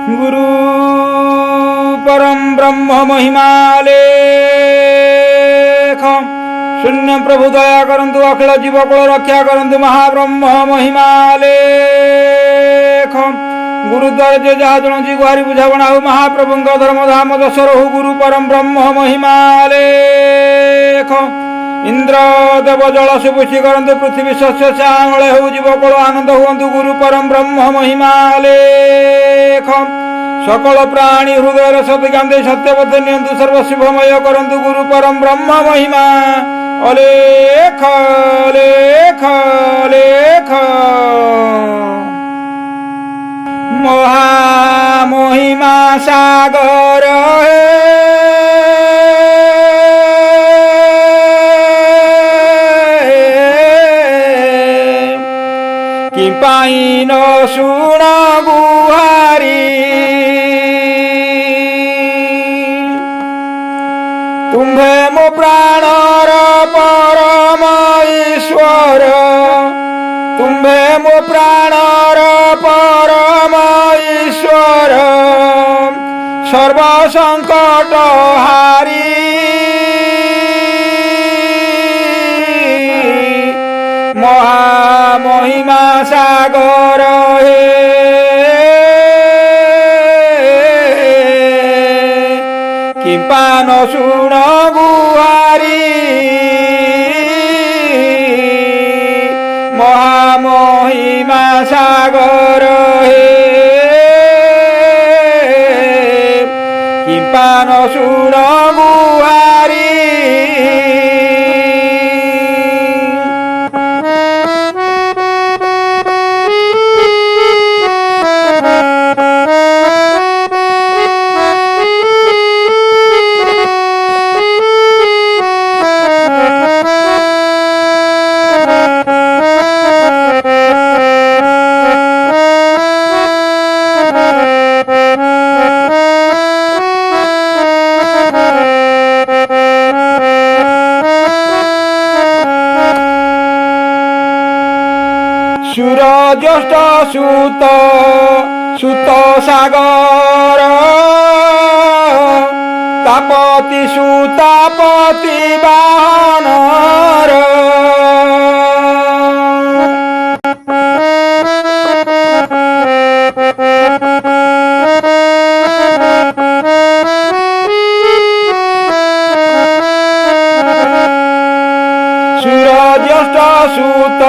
गुरु परम ब्रह्म महिमालेख शून्य प्रभु दया करंतु अखिल जीवकुल रक्षा करंतु महाब्रह्म महिमालेख गुरुद्वार जे जहा जणुची गुहारी बुझावणा हो महाप्रभु धर्म धाम दशरहु गुरु परम ब्रह्म महिमालेख इंद्र देव जल सुपुष्टि करंतु पृथ्वी शस्य श्यामले हो जीवकुल आनंद हुअन्तु गुरु परम ब्रह्म महिमालेख सकल प्राणी हृदय सत्यान्ते सत्यपथ नियंतु सर्वशिवमय करंतु गुरु परम ब्रह्म महिमा अलेख लेख लेख महामहिमा सागर कि पाइन शुण गुहारी तुम्हे मो प्राणर परम ईश्वर तुम्हे मो प्राणर परम ईश्वर सर्व संकट हारी महामहिमा सागर हे कि पान शुण गुहारी महामहिमा सागर हे कि पान शुण गुहारी सूरज्येष्ठ सुत सुत सागर तापति सुतापति वाहनर सूरज्येष्ठ सुत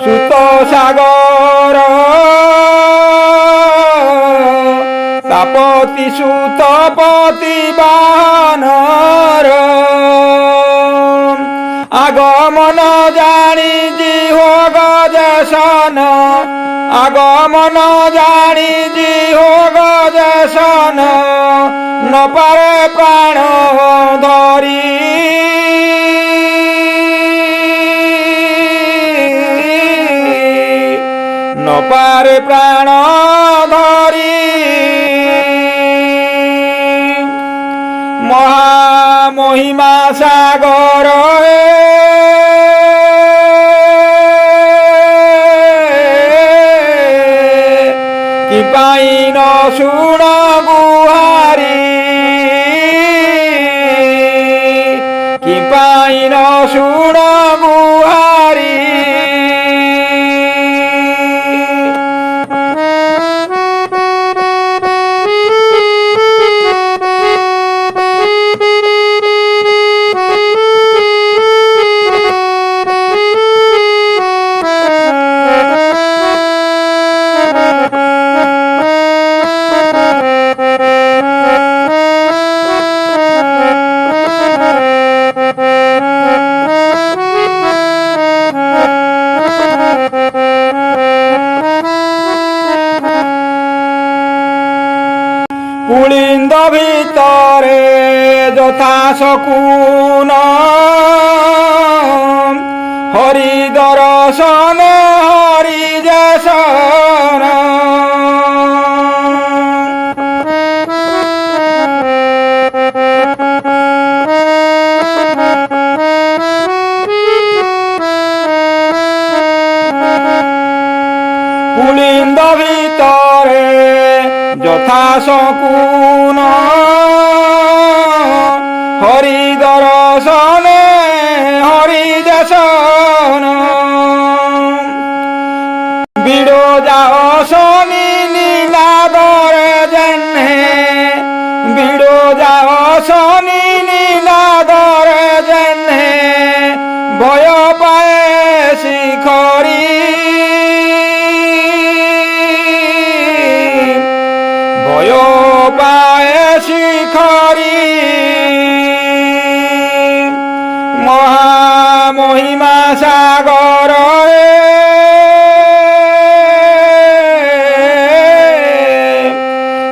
सुत सागर तापति सुतपति वाहनर आगमन जानी जिहो गजेशन आगमन जानी जिहो गजेशन न पारे प्राण धरी न पारे प्राण धरी महामहिमा सागर कि पाइन शुण गुहारी कि पाइन शुण गुहारी पुलिंद भितरे यथा शकुन हरि दर्शन हरि जसन पुलिंद भितरे যথা শকুন হরি দর্শনে হরি দর্শন বিড়োজা শনি নীলাদরে জেনে বিড়োজা শনি নীলাদরে জেনে ভয় পায়ে শিখরি ভয় পায়ে শিখরি মহামহিমা সাগর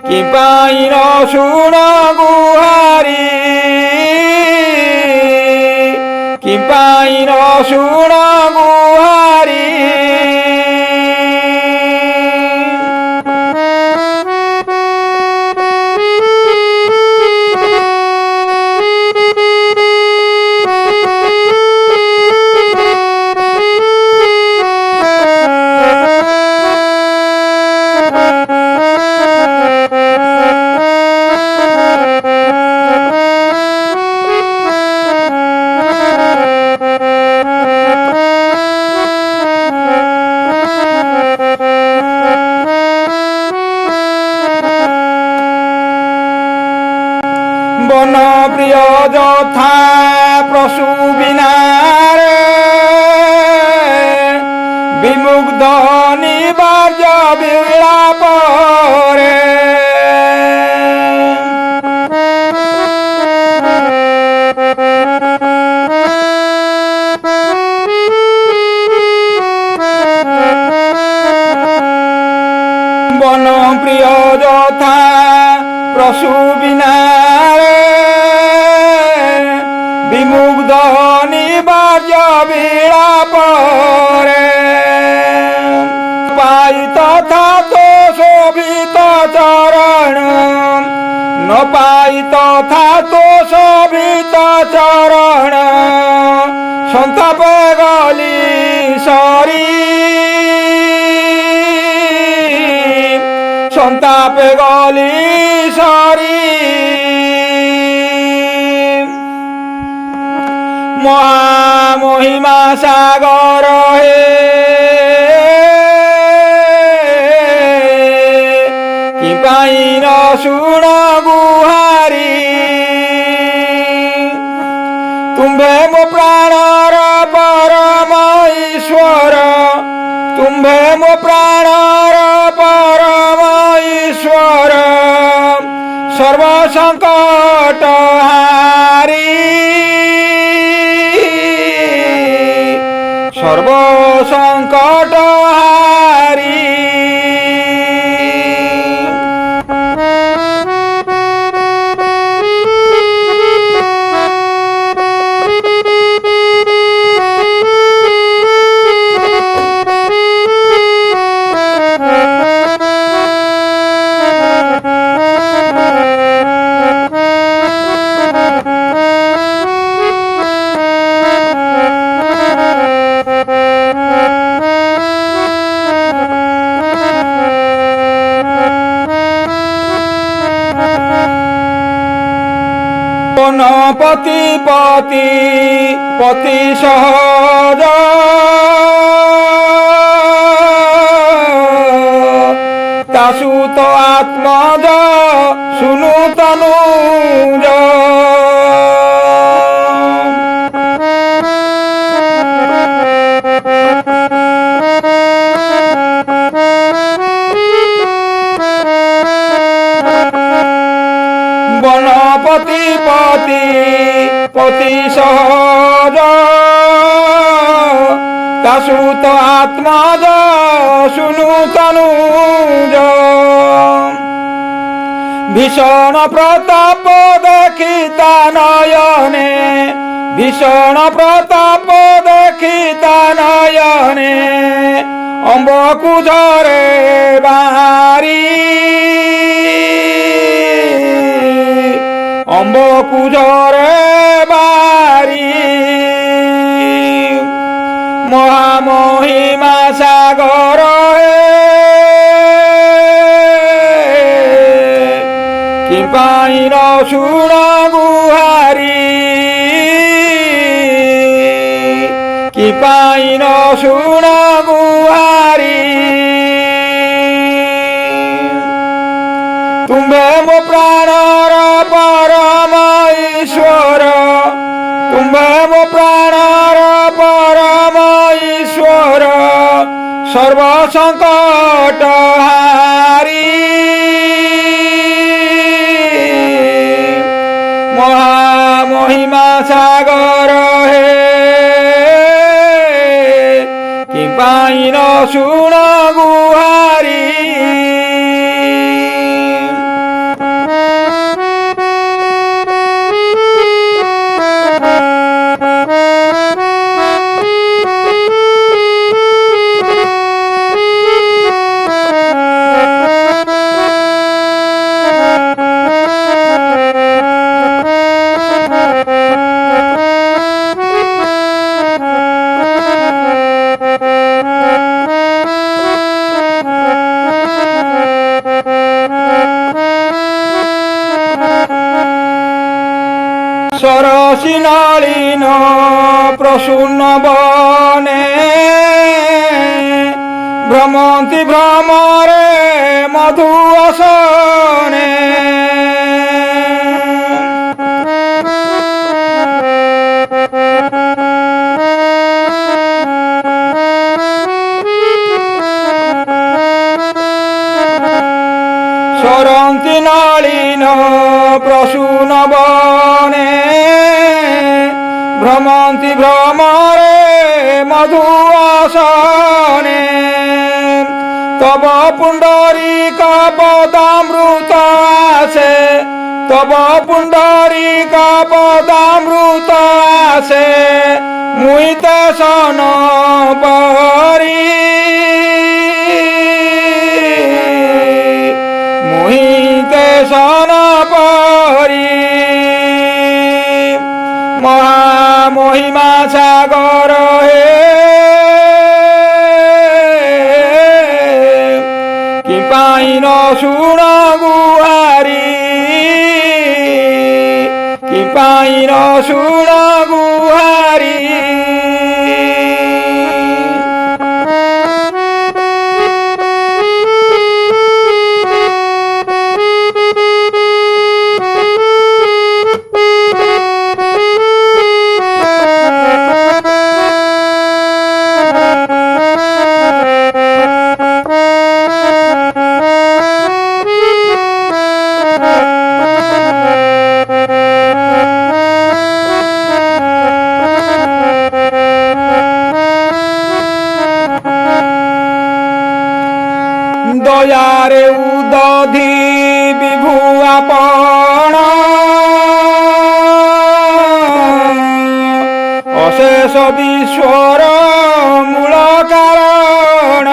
কি পাই ন শুণ গুহারি কি পাই ন শুণ গুহারি বন প্রিয় যথা প্রসূ বিনারে বিমুগ্ধ নিবার্য বিলাপরে বন প্রিয় যথা প্রসূ বিনারে বিমুগ্ধ নিবার্য বিলাপরে পাই তথা তো শোভিত চরণ ন পাই তথা তো শোভিত চরণ সন্তাপে গলি সরি সন্তাপে গলি সরি মহামহিমা সাগর হে কি পাই ন শুণ গুহারি তুম্ভে মো প্রাণর পরম ঈশ্বর তুম্ভে মো প্রাণর পরম ঈশ্বর সর্বসংকট হারি সর্বসংকট হারি পতি পতি পতি সহজ তাসুত আত্মজ শুনু তনুজ বনপতি পতি পতি সহজ তাসুত আত্মজ শুনু তনুজ ভীষণ প্রতাপ দেখিতা নয়নে ভীষণ প্রতাপ দেখিতা নয়নে অম্বকুজরে বাহারি অম্বকুজরে বাহারি মহামহিমা সাগর କି ପାଇଁ ନ ଶୁଣ ଗୁହାରି କି ପାଇଁ ନ ଶୁଣ ଗୁହାରି ତୁମ୍ଭେ ମୋ ପ୍ରାଣର ପରମ ଈଶ୍ୱର ତୁମ୍ଭେ ମୋ ପ୍ରାଣର ପରମ ଈଶ୍ୱର ସର୍ବ ସଙ୍କଟ ହାରି ମହାମହିମା ସାଗର ହେ କି ପାଇଁ ନ ଶୁଣ ଗୁହାରି ସରସି ନଳିନ ପ୍ରସୂନ ବନେ ଭ୍ରମନ୍ତି ଭ୍ରମରେ ମଧୁ ଅସନେ ସରନ୍ତି ନଳିନ ପ୍ରସୂନ ବନେ ভ্রমন্তি ভ্রমরে মধু আসনে তব পুণ্ডরীক পদামৃত আসে তব পুণ্ডরীক পদামৃত আসে মুইতে সন পরি মুইতে সন পরি মহামহিমা সাগর হে কি ପାଇଁ ନ ଶୁଣ ଗୁହାରି କି ପାଇଁ ନ ଶୁଣ ଗୁହାରି দয়ারে উদধি বিভু আপন অশেষ বিশ্বর মূল কারণ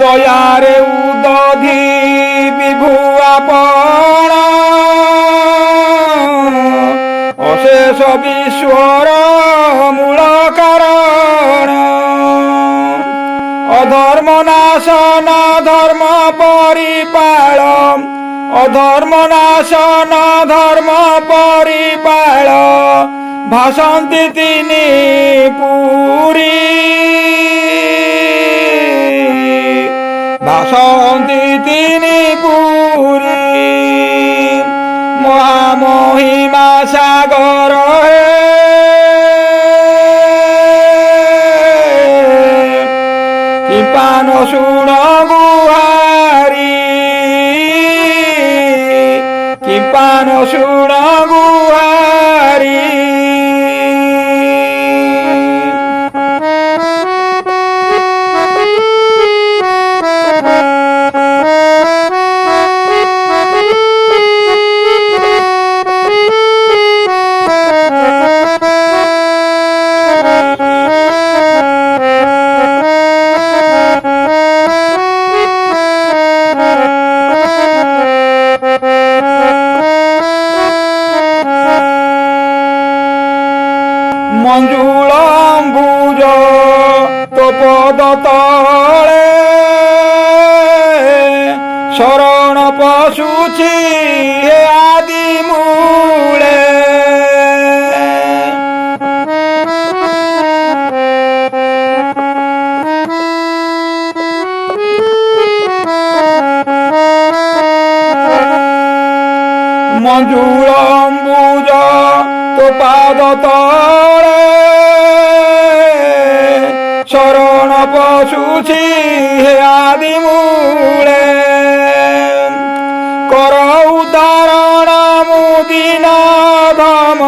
দয়ারে উদধি বিভু আপন অশেষ বিশ্বর মূল কারণ অধর্ম নাশন ধর্ম পরিপাল অধর্ম নাশন ধর্ম পরিপাল ভাসন্তি তিনি পুরী ভাসন্তি তিনি পুরী মহামহিমা সাগর হে কি পান শুণ গুহারি কি পান শুণ গুহারি ମଞ୍ଜୁଳମ୍ବୁଜ ତୋ ପଦ ତଳେ ଶରଣ ପଶୁଛି ହେ ଆଦି ମୂଳେ। ମଞ୍ଜୁଳମ୍ବୁଜ ତୋ ପାଦ ତଳେ ଶରଣ ପଶୁଛି ହେ ଆଦି ମୂଳେ। କର ଉଦାହରଣ ମୁଦିନ ଧମ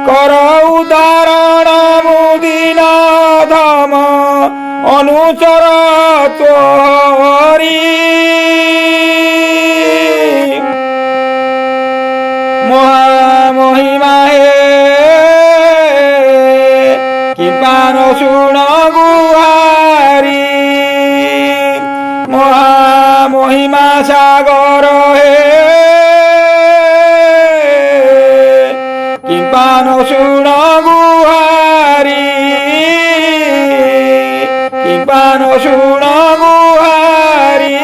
କର ଉଦାହରଣ ମୁଦିନ ଧମ ଅନୁଚର ତୋରି। ମହାମହିମା ହେ କୃପାନ ଶୁଣ ଗୁହାରି। ମହାମହିମା ସାଗର ହେ କୃପାନ ଶୁଣ ଗୁହାରି। କୃପାନ ଶୁଣ ଗୁହାରି।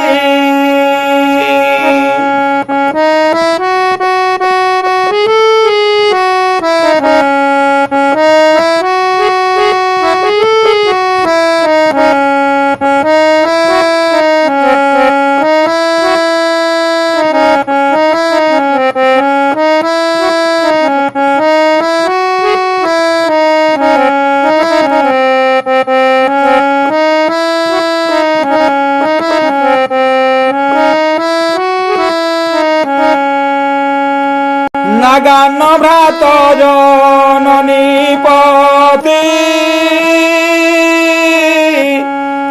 নাগান্ন ভ্রাত জননী পতি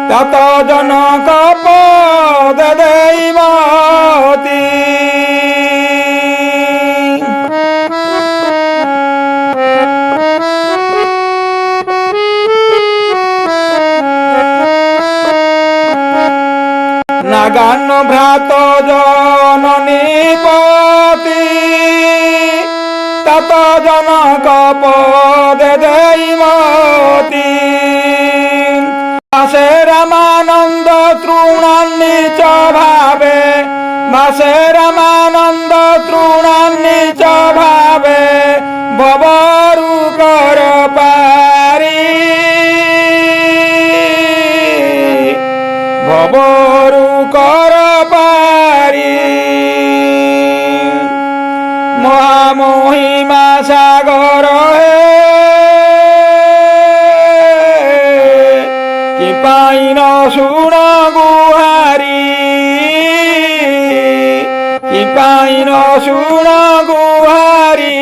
তত জনক পদ দৈবতী। নাগান্ন ভ্রাত জননী পতি তত জনক পদে দৈবতী। ভাসে রামানন্দ তৃণান্নিচ ভাবে ভাসে রামানন্দ তৃণান্নিচ ভাবে ভবরু কর পারি। ভবরু কর পারি। মহামহিমা সাগর হে কৃপাইন শুণ গুহারি। কৃপাইন শুণ গুহারি।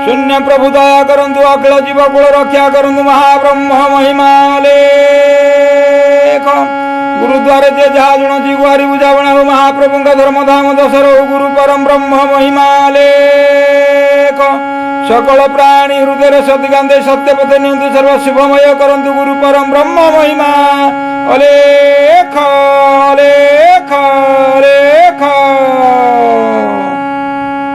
शून्य प्रभु दया करंतु अखिल जीव कुल रक्षा करंतु महाब्रह्म महिमा लेख। गुरुद्वारे जे जहा जुणुची गुहारी बुझावणा हो महाप्रभु का धर्म धाम दशर हो गुरु परम ब्रह्म महिमा लेख। सकल प्राणी हृदय सदगांधे सत्य पथे नियंतु सर्व शुभमय करंतु गुरु परम ब्रह्म महिमा अलेख।